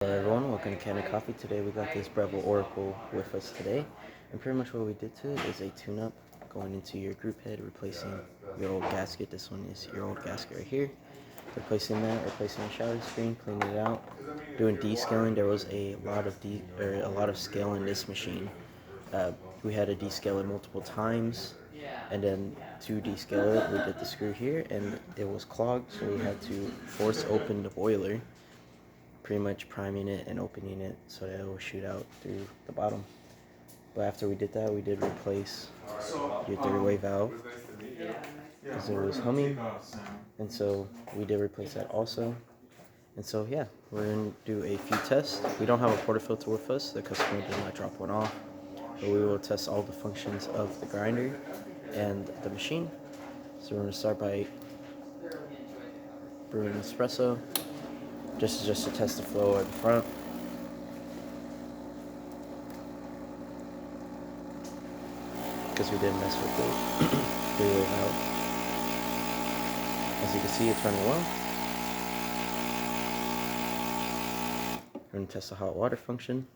Hello everyone, welcome to Candy Coffee. Today we got this Breville Oracle with us today, and pretty much what we did to it is a tune-up going into your group head, replacing your old gasket. This one is your old gasket right here. Replacing that, replacing the shower screen, cleaning it out, doing descaling. There was a lot of scale in this machine. We had to descale it multiple times, and then to descale it, we did the screw here, and it was clogged, so we had to force open the boiler, pretty much priming it and opening it so that it will shoot out through the bottom. But after we did that, we did replace your three-way valve because it was humming, and so we did replace that also. And so yeah, we're going to do a few tests. We don't have a portafilter with us, the customer did not drop one off, but we will test all the functions of the grinder and the machine. So we're going to start by brewing espresso, just to test the flow at the front. Because we didn't mess with the three-way valve. As you can see, it's running well. We're going to test the hot water function.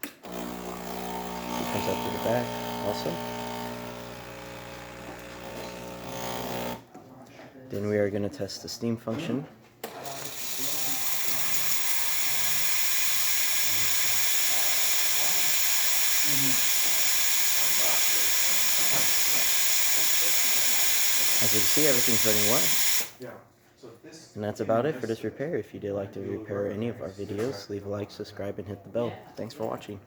It comes up to the back also. Then we are going to test the steam function. As you can see, everything's running well. And that's about it for this repair. If you did like to repair any of our videos, leave a like, subscribe, and hit the bell. Thanks for watching.